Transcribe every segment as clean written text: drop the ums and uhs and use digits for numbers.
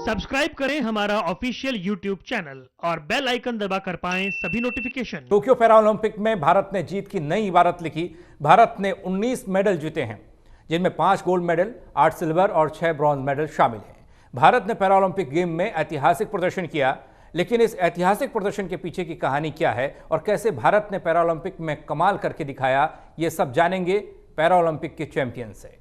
Subscribe करें हमारा official YouTube channel और बेल आइकन दबाकर पाएं सभी नोटिफिकेशन। टोक्यो पैरालंपिक में भारत ने जीत की नई इबारत लिखी। भारत ने 19 मेडल जीते हैं, जिनमें 5 गोल्ड मेडल, 8 सिल्वर और 6 ब्रॉन्ज मेडल शामिल हैं। भारत ने पैरालंपिक गेम में ऐतिहासिक प्रदर्शन किया, लेकिन इस ऐतिहासिक प्रदर्शन के पीछे की कहानी क्या है और कैसे भारत ने पैरालंपिक में कमाल करके दिखाया, ये सब जानेंगे पैरालंपिक के चैंपियन से।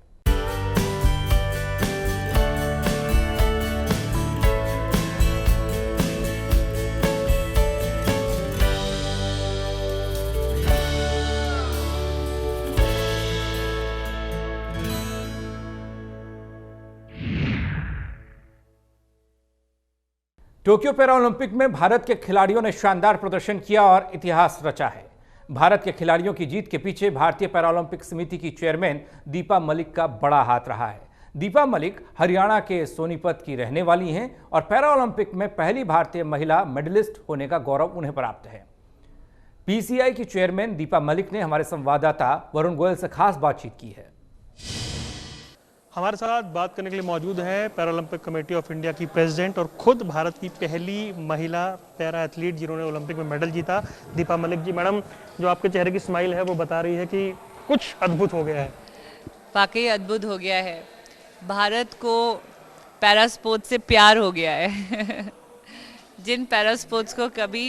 टोक्यो पैरालंपिक में भारत के खिलाड़ियों ने शानदार प्रदर्शन किया और इतिहास रचा है। भारत के खिलाड़ियों की जीत के पीछे भारतीय पैरालंपिक समिति की चेयरमैन दीपा मलिक का बड़ा हाथ रहा है। दीपा मलिक हरियाणा के सोनीपत की रहने वाली हैं और पैरालंपिक में पहली भारतीय महिला मेडलिस्ट होने का गौरव उन्हें प्राप्त है। पीसीआई की चेयरमैन दीपा मलिक ने हमारे संवाददाता वरुण गोयल से खास बातचीत की है। हमारे साथ बात करने के लिए मौजूद है पैरालंपिक कमेटी ऑफ इंडिया की प्रेसिडेंट और खुद भारत की पहली महिला पैरा एथलीट जिन्होंने ओलंपिक में मेडल जीता, दीपा मलिक जी। मैडम, जो आपके चेहरे की स्माइल है वो बता रही है कि कुछ अद्भुत हो गया है। वाकई अद्भुत हो गया है। भारत को पैरा स्पोर्ट्स से प्यार हो गया है। जिन पैरा स्पोर्ट्स को कभी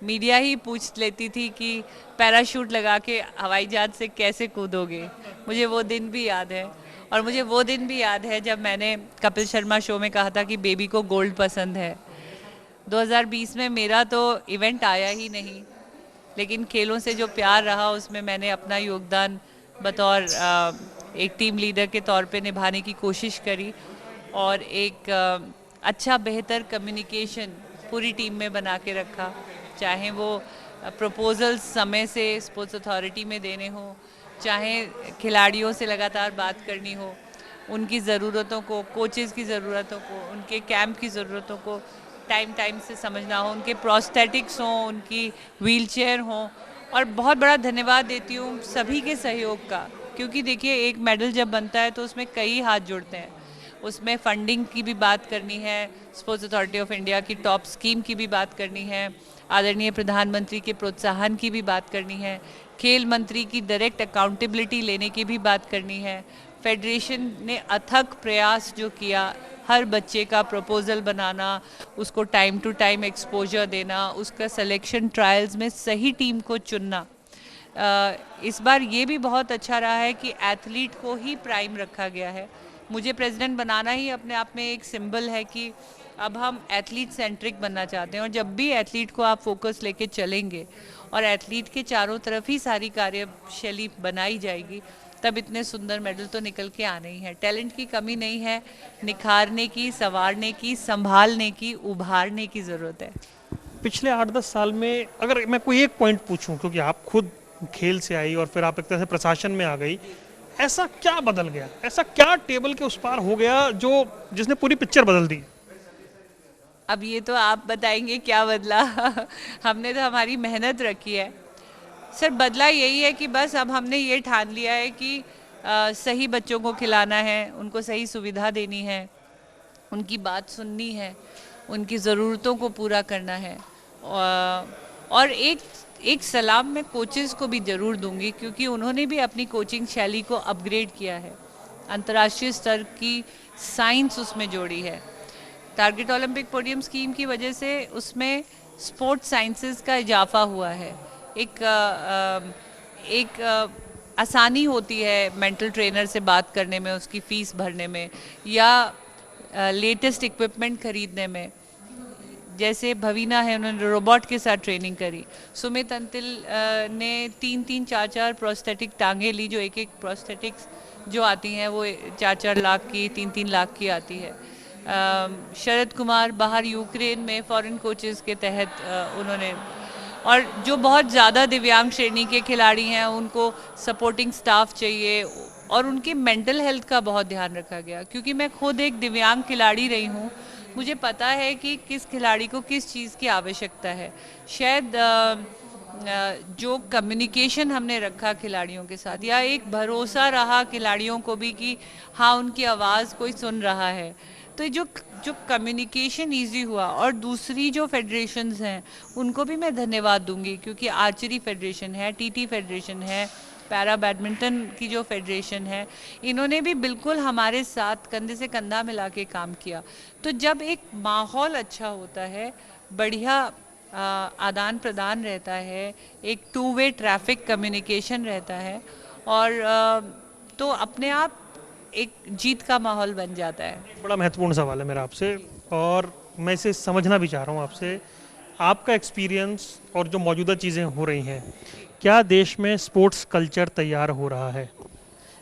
मीडिया ही पूछ लेती थी कि पैराशूट लगा के हवाई जहाज से कैसे कूदोगे, मुझे वो दिन भी याद है। और मुझे वो दिन भी याद है जब मैंने कपिल शर्मा शो में कहा था कि बेबी को गोल्ड पसंद है। 2020 में मेरा तो इवेंट आया ही नहीं, लेकिन खेलों से जो प्यार रहा उसमें मैंने अपना योगदान बतौर एक टीम लीडर के तौर पे निभाने की कोशिश करी और एक अच्छा बेहतर कम्युनिकेशन पूरी टीम में बना के रखा। चाहे वो प्रपोजल्स समय से स्पोर्ट्स अथॉरिटी में देने हो, चाहे खिलाड़ियों से लगातार बात करनी हो, उनकी ज़रूरतों को, कोचेज़ की ज़रूरतों को, उनके कैंप की ज़रूरतों को टाइम से समझना हो, उनके प्रोस्थेटिक्स हों, उनकी व्हीलचेयर हों। और बहुत बड़ा धन्यवाद देती हूँ सभी के सहयोग का, क्योंकि देखिए एक मेडल जब बनता है तो उसमें कई हाथ जुड़ते हैं। उसमें फंडिंग की भी बात करनी है, स्पोर्ट्स अथॉरिटी ऑफ इंडिया की टॉप स्कीम की भी बात करनी है, आदरणीय प्रधानमंत्री के प्रोत्साहन की भी बात करनी है, खेल मंत्री की डायरेक्ट अकाउंटेबिलिटी लेने की भी बात करनी है। फेडरेशन ने अथक प्रयास जो किया, हर बच्चे का प्रपोजल बनाना, उसको टाइम टू टाइम एक्सपोजर देना, उसका सिलेक्शन ट्रायल्स में सही टीम को चुनना। इस बार ये भी बहुत अच्छा रहा है कि एथलीट को ही प्राइम रखा गया है। मुझे प्रेसिडेंट बनाना ही अपने आप में एक सिंबल है कि अब हम एथलीट सेंट्रिक बनना चाहते हैं। और जब भी एथलीट को आप फोकस लेके चलेंगे और एथलीट के चारों तरफ ही सारी कार्यशैली बनाई जाएगी, तब इतने सुंदर मेडल तो निकल के आने ही हैं। टैलेंट की कमी नहीं है, निखारने की, संवारने की, संभालने की, उभारने की ज़रूरत है। पिछले 8-10 साल में अगर मैं कोई एक पॉइंट पूछूं, क्योंकि आप खुद खेल से आई और फिर आप एक तरह से प्रशासन में आ गई, ऐसा क्या बदल गया, ऐसा क्या टेबल के उस पार हो गया जिसने पूरी पिक्चर बदल दी? अब ये तो आप बताएंगे क्या बदला। हमने तो हमारी मेहनत रखी है सर। बदला यही है कि बस अब हमने ये ठान लिया है कि सही बच्चों को खिलाना है, उनको सही सुविधा देनी है, उनकी बात सुननी है, उनकी ज़रूरतों को पूरा करना है। और एक सलाम मैं कोचेज़ को भी ज़रूर दूंगी, क्योंकि उन्होंने भी अपनी कोचिंग शैली को अपग्रेड किया है, अंतर्राष्ट्रीय स्तर की साइंस उसमें जोड़ी है। टारगेट ओलंपिक पोडियम स्कीम की वजह से उसमें स्पोर्ट्स साइंसेस का इजाफा हुआ है। एक आसानी होती है मेंटल ट्रेनर से बात करने में, उसकी फ़ीस भरने में, या लेटेस्ट इक्विपमेंट खरीदने में। जैसे भवीना है, उन्होंने रोबोट के साथ ट्रेनिंग करी। सुमित अंतिल ने 3-3, 4-4 प्रोस्थेटिक टांगे ली, जो एक प्रोस्थेटिक्स जो आती हैं वो 4-4 लाख की, 3-3 लाख की आती है। शरद कुमार बाहर यूक्रेन में फॉरेन कोचेज़ के तहत उन्होंने, और जो बहुत ज़्यादा दिव्यांग श्रेणी के खिलाड़ी हैं उनको सपोर्टिंग स्टाफ चाहिए, और उनके मेंटल हेल्थ का बहुत ध्यान रखा गया। क्योंकि मैं खुद एक दिव्यांग खिलाड़ी रही हूँ, मुझे पता है कि किस खिलाड़ी को किस चीज़ की आवश्यकता है। शायद जो कम्युनिकेशन हमने रखा खिलाड़ियों के साथ, या एक भरोसा रहा खिलाड़ियों को भी कि हाँ उनकी आवाज़ कोई सुन रहा है, तो जो जो कम्युनिकेशन इजी हुआ, और दूसरी जो फेडरेशंस हैं उनको भी मैं धन्यवाद दूंगी, क्योंकि आर्चरी फेडरेशन है, टीटी फेडरेशन है, पैरा बैडमिंटन की जो फेडरेशन है, इन्होंने भी बिल्कुल हमारे साथ कंधे से कंधा मिला के काम किया। तो जब एक माहौल अच्छा होता है, बढ़िया आदान प्रदान रहता है, एक टू वे ट्रैफिक कम्युनिकेशन रहता है, और तो अपने आप एक जीत का माहौल बन जाता है। एक बड़ा महत्वपूर्ण सवाल है मेरा आपसे, और मैं इसे समझना भी चाह रहा हूँ आपसे। आपका एक्सपीरियंस और जो मौजूदा चीज़ें हो रही हैं, क्या देश में स्पोर्ट्स कल्चर तैयार हो रहा है?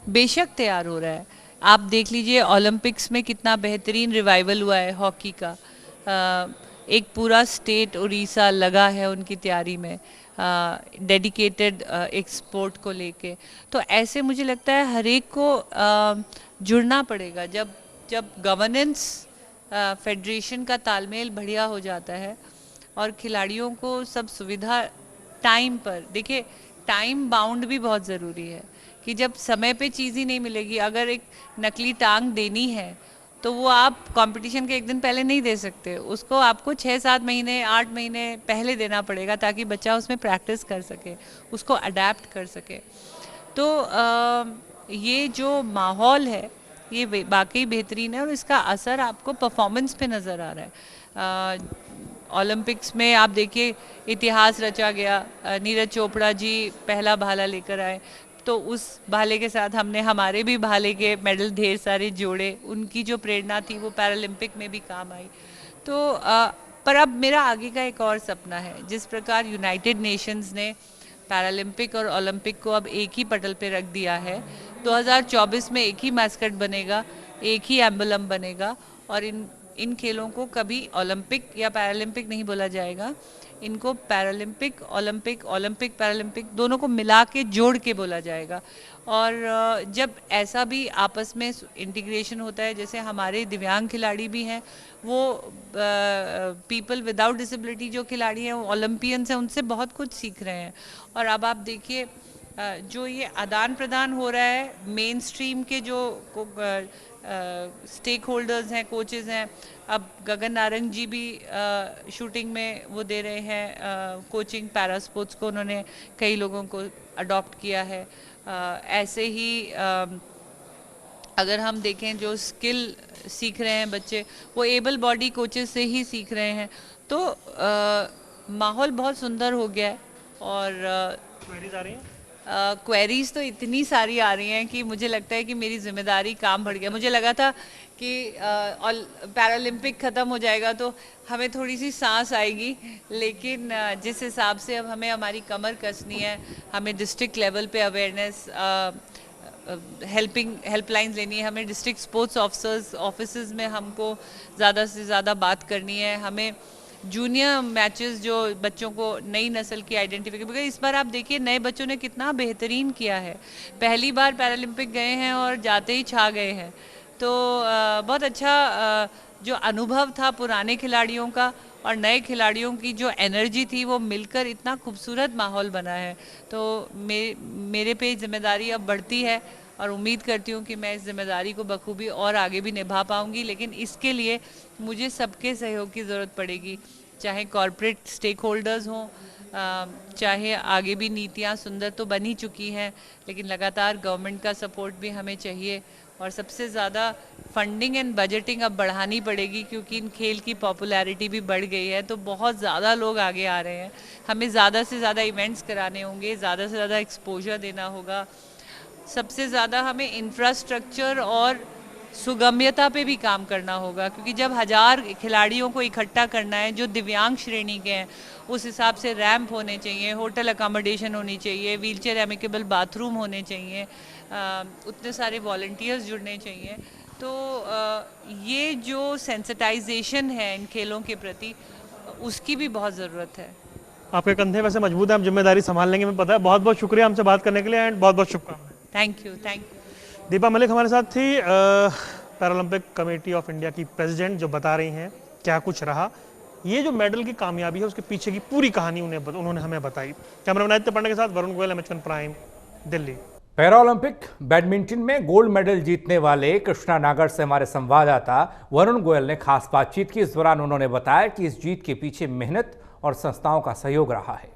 बेशक तैयार हो रहा है। आप देख लीजिए ओलंपिक्स में कितना बेहतरीन रिवाइवल हुआ है हॉकी का। एक पूरा स्टेट उड़ीसा लगा है उनकी तैयारी में, डेडिकेटेड एक स्पोर्ट को लेके। तो ऐसे मुझे लगता है हर एक को जुड़ना पड़ेगा। जब जब गवर्नेंस फेडरेशन का तालमेल बढ़िया हो जाता है और खिलाड़ियों को सब सुविधा टाइम पर, देखिए टाइम बाउंड भी बहुत ज़रूरी है कि जब समय पे चीज़ ही नहीं मिलेगी, अगर एक नकली टांग देनी है तो वो आप कंपटीशन के एक दिन पहले नहीं दे सकते, उसको आपको 6-7 महीने 8 महीने पहले देना पड़ेगा ताकि बच्चा उसमें प्रैक्टिस कर सके, उसको अडेप्ट कर सके। तो ये जो माहौल है ये वाकई बेहतरीन है, और इसका असर आपको परफॉर्मेंस पे नज़र आ रहा है। ओलंपिक्स में आप देखिए इतिहास रचा गया, नीरज चोपड़ा जी पहला भाला लेकर आए, तो उस भाले के साथ हमने हमारे भी भाले के मेडल ढेर सारे जोड़े, उनकी जो प्रेरणा थी वो पैरालंपिक में भी काम आई। तो पर अब मेरा आगे का एक और सपना है, जिस प्रकार यूनाइटेड नेशंस ने पैरालंपिक और ओलंपिक को अब एक ही पटल पे रख दिया है, 2024 में एक ही मैस्कट बनेगा, एक ही एम्बलम बनेगा, और इन खेलों को कभी ओलंपिक या पैरालंपिक नहीं बोला जाएगा, इनको पैरालंपिक ओलंपिक, ओलंपिक पैरालंपिक दोनों को मिला के जोड़ के बोला जाएगा। और जब ऐसा भी आपस में इंटीग्रेशन होता है, जैसे हमारे दिव्यांग खिलाड़ी भी हैं, वो पीपल विदाउट डिसेबिलिटी जो खिलाड़ी हैं, ओलंपियंस हैं, उनसे बहुत कुछ सीख रहे हैं। और अब आप देखिए जो ये आदान प्रदान हो रहा है, मेन स्ट्रीम के जो स्टेक होल्डर्स हैं, कोचेज़ हैं, अब गगन नारंग जी भी शूटिंग में वो दे रहे हैं कोचिंग, पैरा स्पोर्ट्स को उन्होंने कई लोगों को अडॉप्ट किया है। ऐसे ही अगर हम देखें जो स्किल सीख रहे हैं बच्चे, वो एबल बॉडी कोचेस से ही सीख रहे हैं। तो माहौल बहुत सुंदर हो गया है। और क्वेरीज आ रही हैं? क्वेरीज तो इतनी सारी आ रही हैं कि मुझे लगता है कि मेरी जिम्मेदारी काम बढ़ गया। मुझे लगा था कि पैरालंपिक ख़त्म हो जाएगा तो हमें थोड़ी सी सांस आएगी, लेकिन जिस हिसाब से अब हमें हमारी कमर कसनी है, हमें डिस्ट्रिक्ट लेवल पे अवेयरनेस हेल्पलाइंस लेनी है, हमें डिस्ट्रिक्ट स्पोर्ट्स ऑफिसर्स में हमको ज़्यादा से ज़्यादा बात करनी है, हमें जूनियर मैचेस जो बच्चों को नई नस्ल की आइडेंटिफिकेशन, क्योंकि इस बार आप देखिए नए बच्चों ने कितना बेहतरीन किया है, पहली बार पैरालंपिक गए हैं और जाते ही छा गए हैं। तो बहुत अच्छा जो अनुभव था पुराने खिलाड़ियों का और नए खिलाड़ियों की जो एनर्जी थी, वो मिलकर इतना खूबसूरत माहौल बना है। तो मेरे पे जिम्मेदारी अब बढ़ती है और उम्मीद करती हूँ कि मैं इस जिम्मेदारी को बखूबी और आगे भी निभा पाऊँगी, लेकिन इसके लिए मुझे सबके सहयोग की ज़रूरत पड़ेगी, चाहे कॉरपोरेट स्टेक होल्डर्स हों, चाहे आगे भी नीतियाँ सुंदर तो बनी चुकी हैं, लेकिन लगातार गवर्नमेंट का सपोर्ट भी हमें चाहिए, और सबसे ज़्यादा फंडिंग एंड बजटिंग अब बढ़ानी पड़ेगी, क्योंकि इन खेल की पॉपुलैरिटी भी बढ़ गई है, तो बहुत ज़्यादा लोग आगे आ रहे हैं। हमें ज़्यादा से ज़्यादा इवेंट्स कराने होंगे, ज़्यादा से ज़्यादा एक्सपोजर देना होगा, सबसे ज़्यादा हमें इंफ्रास्ट्रक्चर और सुगम्यता पे भी काम करना होगा, क्योंकि जब 1000 खिलाड़ियों को इकट्ठा करना है जो दिव्यांग श्रेणी के हैं, उस हिसाब से रैंप होने चाहिए, होटल अकोमोडेशन होनी चाहिए, व्हीलचेयर एमिकेबल बाथरूम होने चाहिए, उतने सारे वॉलंटियर्स जुड़ने चाहिए। तो ये जो सेंसिटाइजेशन है इन खेलों के प्रति, उसकी भी बहुत ज़रूरत है। आपके कंधे वैसे मजबूत है, आप जिम्मेदारी संभाल लेंगे, मैं पता है। बहुत बहुत शुक्रिया हमसे बात करने के लिए, एंड बहुत बहुत शुभकामनाएं। Thank you. दीपा मलिक हमारे साथ थी, पैरालंपिक कमेटी ऑफ इंडिया की प्रेसिडेंट, जो बता रही हैं क्या कुछ रहा। ये जो मेडल की कामयाबी है उसके पीछे की पूरी कहानी उन्होंने हमें बताई। कैमरामैन आदित्य पांडे के साथ Varun Goyal, MH one prime, Delhi. Para Olympic badminton में गोल्ड मेडल जीतने वाले कृष्णा नागर से हमारे संवाददाता वरुण गोयल ने खास बातचीत की। इस दौरान उन्होंने बताया कि इस जीत के पीछे मेहनत और संस्थाओं का सहयोग रहा है।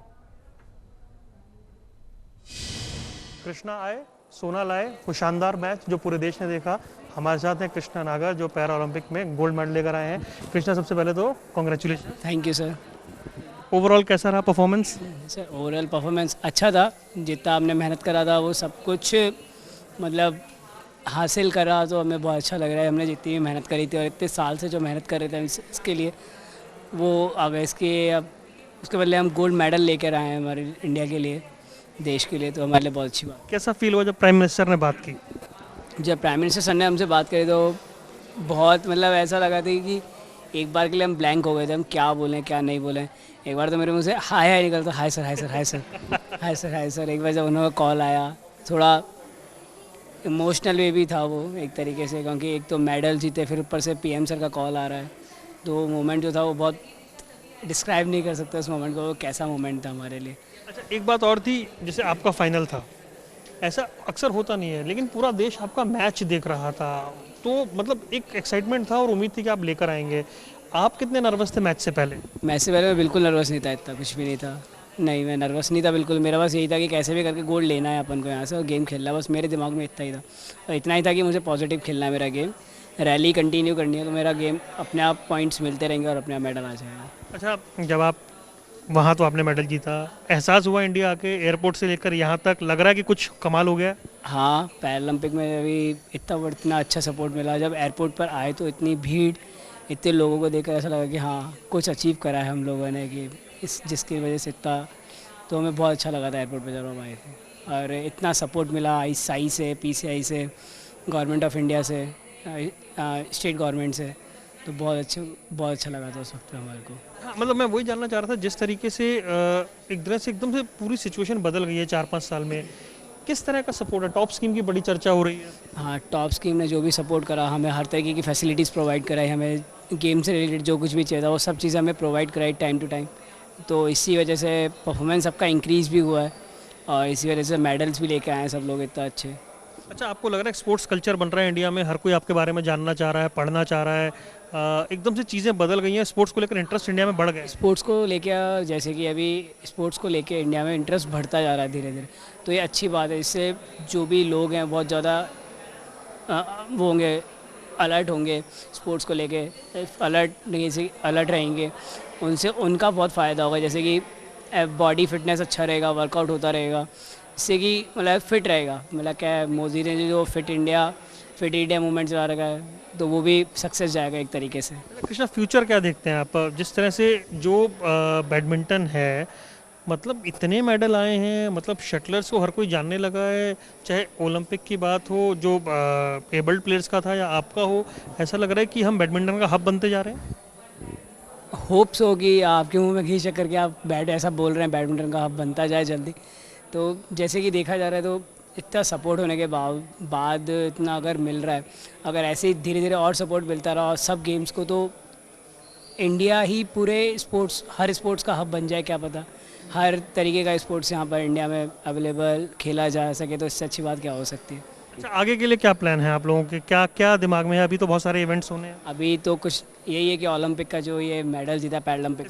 कृष्णा आए, सोना लाए, वो शानदार मैच जो पूरे देश ने देखा। हमारे साथ हैं कृष्णा नागर जो पैरा ओलंपिक में गोल्ड मेडल लेकर आए हैं। कृष्णा, सबसे पहले तो congratulation. Thank you sir. Overall कैसा रहा परफॉर्मेंस? सर ओवरऑल परफॉर्मेंस अच्छा था। जितना आपने मेहनत करा था वो सब कुछ मतलब हासिल करा तो हमें बहुत अच्छा लग रहा है। हमने जितनी भी मेहनत करी थी और इतने साल से जो मेहनत कर रहे थे इसके लिए वो अब उसके बदले हम गोल्ड मेडल लेकर आए हैं हमारे इंडिया के लिए, देश के लिए, तो हमारे लिए बहुत अच्छी बात। कैसा फील हुआ जब प्राइम मिनिस्टर ने बात की? जब प्राइम मिनिस्टर सर ने हमसे बात करी तो बहुत मतलब ऐसा लगा था कि एक बार के लिए हम ब्लैंक हो गए थे, हम क्या बोलें क्या नहीं बोलें। एक बार तो मेरे मुँह से हाय हाय निकलता, hi sir hi sir hi sir hi sir hi sir. एक बार जब उन्होंने कॉल आया थोड़ा इमोशनल वे भी था वो एक तरीके से, क्योंकि एक तो मेडल जीते फिर ऊपर से पीएम सर का कॉल आ रहा है, तो मोमेंट जो था वो बहुत डिस्क्राइब नहीं कर सकता उस मोमेंट को, वो कैसा मोमेंट था हमारे लिए। अच्छा, एक बात और थी, जैसे आपका फाइनल था, ऐसा अक्सर होता नहीं है, लेकिन पूरा देश आपका मैच देख रहा था, तो मतलब एक एक्साइटमेंट था और उम्मीद थी कि आप लेकर आएंगे। आप कितने नर्वस थे मैच से पहले? मैच से पहले मैं बिल्कुल नर्वस नहीं था, इतना कुछ भी नहीं था। नहीं, मैं नर्वस नहीं था बिल्कुल। मेरा बस यही था कि कैसे भी करके गोल्ड लेना है अपन को यहाँ से और गेम खेलना है, बस मेरे दिमाग में इतना ही था। और इतना ही था कि मुझे पॉजिटिव खेलना है, मेरा गेम रैली कंटिन्यू करनी है, तो मेरा गेम अपने आप पॉइंट्स मिलते रहेंगे और अपने आप मेडल आ जाएगा। अच्छा, जब आप वहाँ तो आपने मेडल जीता, एहसास हुआ इंडिया आके एयरपोर्ट से लेकर यहाँ तक लग रहा है कि कुछ कमाल हो गया? हाँ, पैरा ओलंपिक में अभी इतना अच्छा सपोर्ट मिला। जब एयरपोर्ट पर आए तो इतनी भीड़, इतने लोगों को देखकर ऐसा लगा कि हाँ कुछ अचीव करा है हम लोगों ने, कि जिसकी वजह से इतना, तो हमें बहुत अच्छा लगा था एयरपोर्ट पर जब हम आए थे। और इतना सपोर्ट मिला ICI से, PCI से, गवर्नमेंट ऑफ इंडिया से, स्टेट गवर्नमेंट से, तो बहुत अच्छा लगा था उस वक्त हमारे को। हाँ, मतलब मैं वही जानना चाह रहा था, जिस तरीके से एक तरह से एकदम से पूरी सिचुएशन बदल गई है 4-5 साल में, किस तरह का सपोर्ट है? टॉप स्कीम की बड़ी चर्चा हो रही है। हाँ, टॉप स्कीम ने जो भी सपोर्ट करा, हमें हर तरीके की फैसिलिटीज़ प्रोवाइड कराई, हमें गेम से रिलेटेड जो कुछ भी चाहिए था वो सब चीज़ें हमें प्रोवाइड कराई टाइम टू टाइम। तो इसी वजह से परफॉर्मेंस सबका इंक्रीज़ भी हुआ है और इसी वजह से मेडल्स भी लेके आए हैं सब लोग इतना अच्छे। अच्छा, आपको लग रहा है स्पोर्ट्स कल्चर बन रहा है इंडिया में, हर कोई आपके बारे में जानना चाह रहा है, पढ़ना चाह रहा है, एकदम से चीज़ें बदल गई हैं, स्पोर्ट्स को लेकर इंटरेस्ट इंडिया में बढ़ गया है? स्पोर्ट्स को लेके जैसे कि अभी स्पोर्ट्स को लेके इंडिया में इंटरेस्ट बढ़ता जा रहा है धीरे धीरे, तो ये अच्छी बात है। इससे जो भी लोग हैं बहुत ज़्यादा वो होंगे, अलर्ट होंगे स्पोर्ट्स को लेके, अलर्ट रहेंगे, उनसे उनका बहुत फ़ायदा होगा। जैसे कि बॉडी फिटनेस अच्छा रहेगा, वर्कआउट होता रहेगा, इससे कि मतलब फिट रहेगा। मतलब क्या है, मोदी ने जो फिट इंडिया मूवमेंट चला रखा है, तो वो भी सक्सेस जाएगा एक तरीके से। कृष्णा, फ्यूचर क्या देखते हैं आप? जिस तरह से जो बैडमिंटन है, मतलब इतने मेडल आए हैं, मतलब शटलर्स को हर कोई जानने लगा है, चाहे ओलंपिक की बात हो, जो एबल्ड प्लेयर्स का था या आपका हो, ऐसा लग रहा है कि हम बैडमिंटन का हब बनते जा रहे हैं। होप्स होगी, आपके मुंह में घी शक्कर के आप ऐसा बोल रहे हैं बैडमिंटन का हब बनता जाए जल्दी। तो जैसे कि देखा जा रहा है, तो इतना सपोर्ट होने के बाद इतना अगर मिल रहा है, अगर ऐसे ही धीरे धीरे और सपोर्ट मिलता रहा और सब गेम्स को, तो इंडिया ही पूरे हर स्पोर्ट्स का हब बन जाए। क्या पता हर तरीके का स्पोर्ट्स यहाँ पर इंडिया में अवेलेबल खेला जा सके, तो इससे अच्छी बात क्या हो सकती है। अच्छा, आगे के लिए क्या प्लान है आप लोगों के? क्या क्या दिमाग में है? अभी तो बहुत सारे इवेंट्स होने हैं। अभी तो कुछ यही है कि ओलंपिक का जो ये मेडल जीता पैरा ओलंपिक,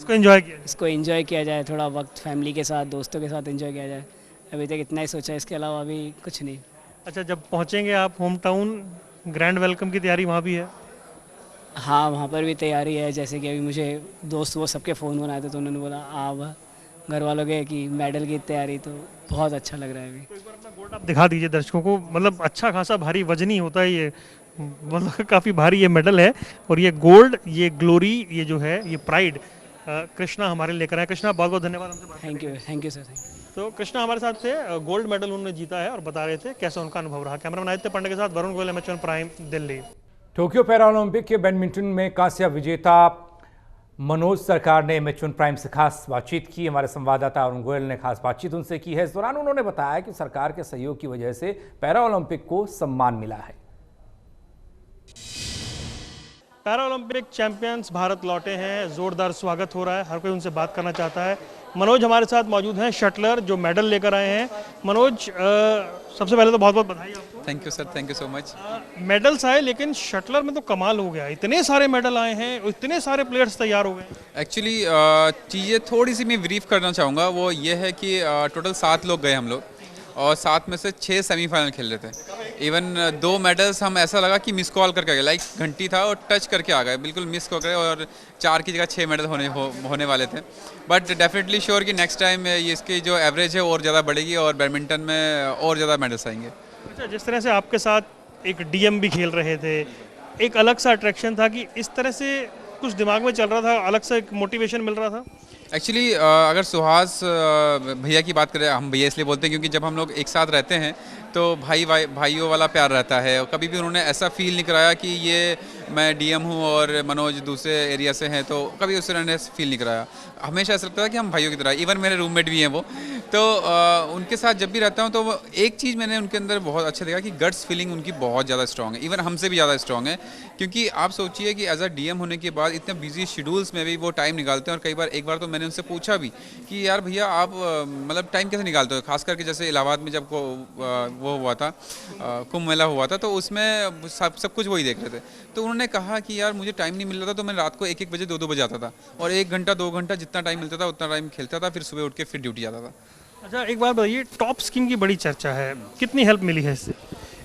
इसको एंजॉय किया जाए, थोड़ा वक्त फैमिली के साथ, दोस्तों के साथ एंजॉय किया जाए। अभी तक इतना ही सोचा है, इसके अलावा अभी कुछ नहीं। अच्छा, जब पहुंचेंगे आप होम टाउन, ग्रैंड वेलकम की तैयारी वहाँ भी है? हाँ, वहाँ पर भी तैयारी है। जैसे कि अभी मुझे दोस्त वो सबके फ़ोन बनाए थे, तो उन्होंने बोला आप घर वालों के कि मेडल की तैयारी, तो बहुत अच्छा लग रहा है अभी। तो एक बार अपना गोल्ड आप दिखा दीजिए दर्शकों को। मतलब अच्छा खासा भारी वजनी होता है ये, मतलब काफ़ी भारी ये मेडल है, और ये गोल्ड, ये ग्लोरी, ये जो है, ये प्राइड कृष्णा हमारे लेकर आए। कृष्णा, बहुत बहुत धन्यवाद हमसे बात करने के लिए। Thank you sir. तो कृष्णा हमारे साथ थे, गोल्ड मेडल उन्होंने जीता है और बता रहे थे कैसा उनका अनुभव रहा। कैमरामैन आदित्य पांडे के साथ Varun Goyal, MH1 prime, Delhi. Tokyo para Olympic के बैडमिंटन में कांस्य विजेता मनोज सरकार ने MH1 प्राइम से खास बातचीत की। हमारे संवाददाता वरुण गोयल ने खास बातचीत उनसे की है। इस दौरान उन्होंने बताया कि सरकार के सहयोग की वजह से पैरा ओलंपिक को सम्मान मिला है। पैरा ओलंपिक चैंपियंस भारत लौटे हैं, जोरदार स्वागत हो रहा है, हर कोई उनसे बात करना चाहता है। मनोज हमारे साथ मौजूद हैं, शटलर जो मेडल लेकर आए हैं। मनोज, सबसे पहले तो बहुत बहुत बधाई आपको। Thank you sir, thank you so much. Medals आए, लेकिन शटलर में तो कमाल हो गया, इतने सारे मेडल आए हैं, इतने सारे प्लेयर्स तैयार हो गए। एक्चुअली चीज़ें थोड़ी सी मैं ब्रीफ करना चाहूँगा, वो ये है कि टोटल 7 लोग गए हम लोग, और 7 में से 6 सेमीफाइनल खेल रहे थे। इवन 2 मेडल्स हम ऐसा लगा कि मिस कॉल करके आ गए, लाइक घंटी था और टच करके आ गए, बिल्कुल मिस कर गए, और 4 की जगह 6 मेडल होने वाले थे। बट डेफिनेटली श्योर कि नेक्स्ट टाइम ये इसकी जो एवरेज है और ज़्यादा बढ़ेगी और बैडमिंटन में और ज़्यादा मेडल्स आएंगे। अच्छा, जिस तरह से आपके साथ एक डीएम भी खेल रहे थे, एक अलग सा अट्रैक्शन था कि इस तरह से कुछ दिमाग में चल रहा था, अलग सा एक मोटिवेशन मिल रहा था। एक्चुअली अगर सुहास भैया की बात करें, हम भैया इसलिए बोलते हैं क्योंकि जब हम लोग एक साथ रहते हैं तो भाइयों वाला प्यार रहता है, और कभी भी उन्होंने ऐसा फील नहीं कराया कि ये मैं डीएम हूँ और मनोज दूसरे एरिया से हैं, तो कभी उससे उन्होंने फील नहीं कराया। हमेशा ऐसा लगता है कि हम भाइयों की तरह। इवन मेरे रूममेट भी हैं वो, तो उनके साथ जब भी रहता हूँ तो एक चीज़ मैंने उनके अंदर बहुत अच्छा देखा कि गट्स फीलिंग उनकी बहुत ज़्यादा स्ट्रॉग है, इवन हमसे भी ज़्यादा स्ट्रॉग है। क्योंकि आप सोचिए कि एज अ डीएम होने के बाद इतने बिजी शेड्यूल्स में भी वो टाइम निकालते हैं, और कई बार एक बार तो मैंने उनसे पूछा भी कि यार भैया आप मतलब टाइम कैसे निकालते हो, खास करके जैसे इलाहाबाद में जब वो हुआ था, कुंभ मेला हुआ था, तो उसमें सब कुछ वही देख रहे थे। तो उन्होंने कहा कि यार मुझे टाइम नहीं मिल रहा था, तो मैं रात को 1-1 बजे 2-2 बजे आता था, और 1 घंटा 2 घंटा जितना टाइम मिलता था उतना टाइम खेलता था, फिर सुबह उठ के फिर ड्यूटी जाता था। अच्छा, एक बात बताइए, टॉप स्कीम की बड़ी चर्चा है, कितनी हेल्प मिली है इससे?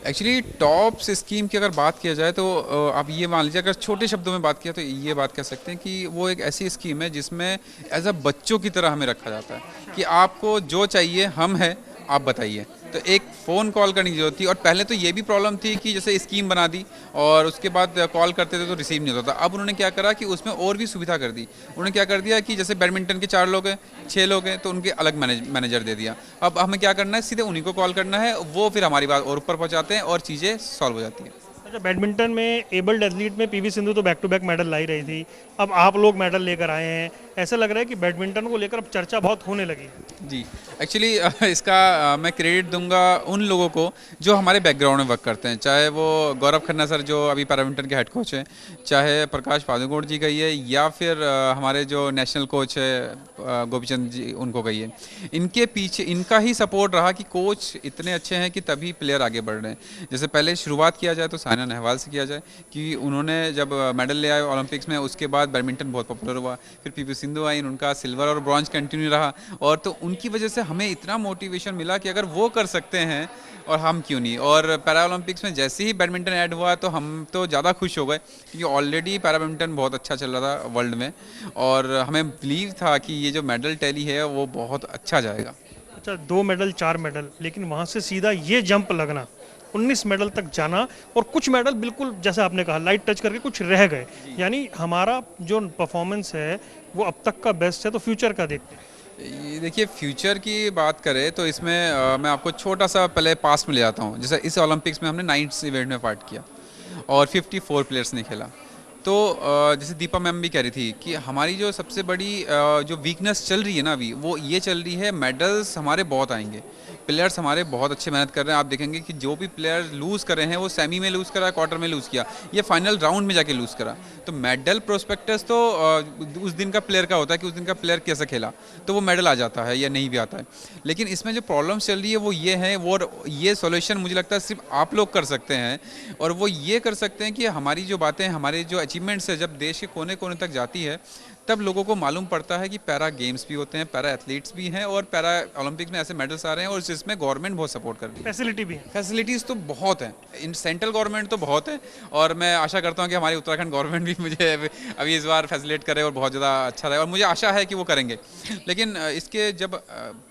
एक्चुअली टॉप स्कीम की अगर बात किया जाए तो आप ये मान लीजिए, अगर छोटे शब्दों में बात किया तो ये बात कह सकते हैं कि वो एक ऐसी स्कीम है जिसमें एज अ बच्चों की तरह हमें रखा जाता है कि आपको जो चाहिए हम हैं, आप बताइए। तो एक फ़ोन कॉल करने की जरूरत थी, और पहले तो ये भी प्रॉब्लम थी कि जैसे स्कीम बना दी और उसके बाद कॉल करते थे तो रिसीव नहीं होता था। अब उन्होंने क्या करा कि उसमें और भी सुविधा कर दी। उन्होंने क्या कर दिया कि जैसे बैडमिंटन के 4 लोग हैं, 6 लोग हैं, तो उनके अलग मैनेजर दे दिया। अब हमें क्या करना है, सीधे उन्हीं को कॉल करना है, वो फिर हमारी बात और ऊपर पहुँचाते हैं और चीज़ें सॉल्व हो जाती हैं। अच्छा, बैडमिंटन में एबल्ड एथलीट में पीवी सिंधु तो बैक टू बैक मेडल ला ही रही थी, अब आप लोग मेडल लेकर आए हैं, ऐसा लग रहा है कि बैडमिंटन को लेकर अब चर्चा बहुत होने लगी। जी, एक्चुअली इसका मैं क्रेडिट दूंगा उन लोगों को जो हमारे बैकग्राउंड में वर्क करते हैं, चाहे वो गौरव खन्ना सर जो अभी पैरामिंटन के हेड कोच हैं, चाहे प्रकाश पादुकोण जी कहिए, या फिर हमारे जो नेशनल कोच है गोपीचंद जी, उनको कहिए। इनके पीछे इनका ही सपोर्ट रहा कि कोच इतने अच्छे हैं कि तभी प्लेयर आगे बढ़ रहे हैं। जैसे पहले शुरुआत किया जाए तो साइना नेहवाल से किया जाए कि उन्होंने जब मेडल ले आए ओलंपिक्स में, उसके बाद बैडमिंटन बहुत पॉपुलर हुआ, फिर पीवी सिंधु आई, उनका सिल्वर और ब्रॉन्ज कंटिन्यू रहा, और तो उनकी वजह से हमें इतना मोटिवेशन मिला कि अगर वो कर सकते हैं और हम क्यों नहीं। और पैरा ओलंपिक्स में जैसे ही बैडमिंटन ऐड हुआ तो हम तो ज़्यादा खुश हो गए, क्योंकि ऑलरेडी पैरा बैडमिंटन बहुत अच्छा चल रहा था वर्ल्ड में, और हमें बिलीव था कि ये जो मेडल टैली है वो बहुत अच्छा जाएगा। अच्छा, 2 मेडल 4 मेडल, लेकिन वहाँ से सीधा ये जंप लगना, 19 मेडल तक जाना, और कुछ मेडल बिल्कुल जैसे आपने कहा लाइट टच करके कुछ रह गए, यानी हमारा जो परफॉर्मेंस है वो अब तक का बेस्ट है। तो फ्यूचर का देखते हैं। ये देखिए, फ्यूचर की बात करें तो इसमें मैं आपको छोटा सा पहले पास्ट में ले जाता हूँ। जैसे इस ओलंपिक्स में हमने 9 इवेंट में पार्ट किया और 54 प्लेयर्स ने खेला। तो जैसे दीपा मैम भी कह रही थी कि हमारी जो सबसे बड़ी जो वीकनेस चल रही है ना अभी, वो ये चल रही है, मेडल्स हमारे बहुत आएंगे, प्लेयर्स हमारे बहुत अच्छे मेहनत कर रहे हैं। आप देखेंगे कि जो भी प्लेयर लूज़ कर रहे हैं वो सेमी में लूज़ करा, क्वार्टर में लूज़ किया, ये फाइनल राउंड में जाके लूज़ करा। तो मेडल प्रोस्पेक्टस तो उस दिन का प्लेयर का होता है कि उस दिन का प्लेयर कैसा खेला, तो वो मेडल आ जाता है या नहीं भी आता है। लेकिन इसमें जो प्रॉब्लम चल रही है वो ये है, वो ये सॉल्यूशन मुझे लगता है सिर्फ आप लोग कर सकते हैं, और वो ये कर सकते हैं कि हमारी जो बातें, हमारे जो अचीवमेंट्स है, जब देश के कोने कोने तक जाती है तब लोगों को मालूम पड़ता है कि पैरा गेम्स भी होते हैं, पैरा एथलीट्स भी हैं, और पैरा ओलंपिक्स में ऐसे मेडल्स आ रहे हैं, और जिसमें गवर्नमेंट बहुत सपोर्ट कर रही है। फैसिलिटी भी है, फैसिलिटीज़ तो बहुत हैं, इन सेंट्रल गवर्नमेंट तो बहुत है, और मैं आशा करता हूं कि हमारी उत्तराखंड गवर्नमेंट भी मुझे अभी इस बार फैसिलिटेट करे और बहुत ज़्यादा अच्छा रहे, और मुझे आशा है कि वो करेंगे। लेकिन इसके जब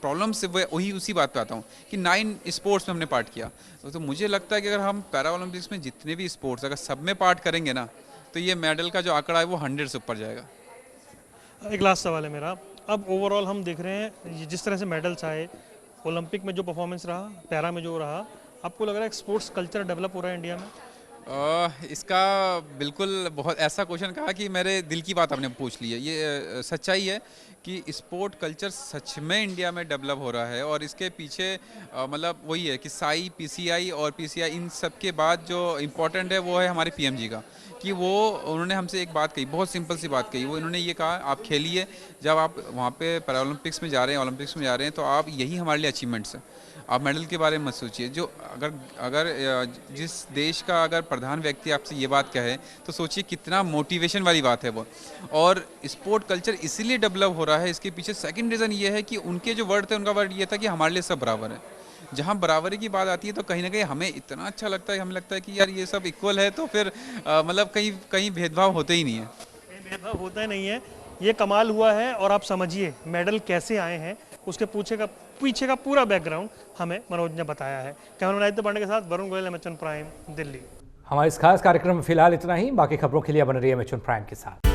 प्रॉब्लम से वही उसी बात पर आता हूँ कि 9 स्पोर्ट्स में हमने पार्ट किया, तो मुझे लगता है कि अगर हम पैरा ओलंपिक्स में जितने भी स्पोर्ट्स अगर सब में पार्ट करेंगे ना, तो ये मेडल का जो आंकड़ा है वो 100 से ऊपर जाएगा। एक लास्ट सवाल है मेरा, अब ओवरऑल हम देख रहे हैं जिस तरह से मेडल्स आए, ओलंपिक में जो परफॉर्मेंस रहा, पैरा में जो रहा, आपको लग रहा है स्पोर्ट्स कल्चर डेवलप हो रहा है इंडिया में? इसका बिल्कुल बहुत ऐसा क्वेश्चन कहा कि मेरे दिल की बात आपने पूछ ली है। ये सच्चाई है कि स्पोर्ट कल्चर सच में इंडिया में डेवलप हो रहा है और इसके पीछे मतलब वही है कि साई, पीसीआई और पीसीआई, इन सब के बाद जो इम्पोर्टेंट है वो है हमारे पीएम जी का, कि वो उन्होंने हमसे एक बात कही, बहुत सिंपल सी बात कही। वो इन्होंने ये कहा, आप खेलिए, जब आप वहाँ पे पैरालंपिक्स में जा रहे हैं, ओलंपिक्स में जा रहे हैं, तो आप यही हमारे लिए अचीवमेंट्स हैं। आप मेडल के बारे में मत सोचिए। जो अगर जिस देश का अगर प्रधान व्यक्ति आपसे ये बात कहे तो सोचिए कितना मोटिवेशन वाली बात है वो। और स्पोर्ट कल्चर इसीलिए डेवलप हो रहा है, इसके पीछे सेकंड रीज़न ये है कि उनके जो वर्ड थे, उनका वर्ड ये था कि हमारे लिए सब बराबर है। जहाँ बराबरी की बात आती है तो कहीं ना कहीं हमें इतना अच्छा लगता है, हमें लगता है कि यार ये सब इक्वल है, तो फिर मतलब कहीं भेदभाव होते ही नहीं है। भेदभाव होता ही नहीं है, ये कमाल हुआ है। और आप समझिए मेडल कैसे आए हैं, उसके पीछे का पूरा बैकग्राउंड हमें मनोज ने बताया है। कैमरामैन आदित्य पांडे के साथ वरुण गोयल, एमएचएन प्राइम, दिल्ली। हमारे इस खास कार्यक्रम में फिलहाल इतना ही। बाकी खबरों के लिए बने रहिए एमएचएन प्राइम के साथ।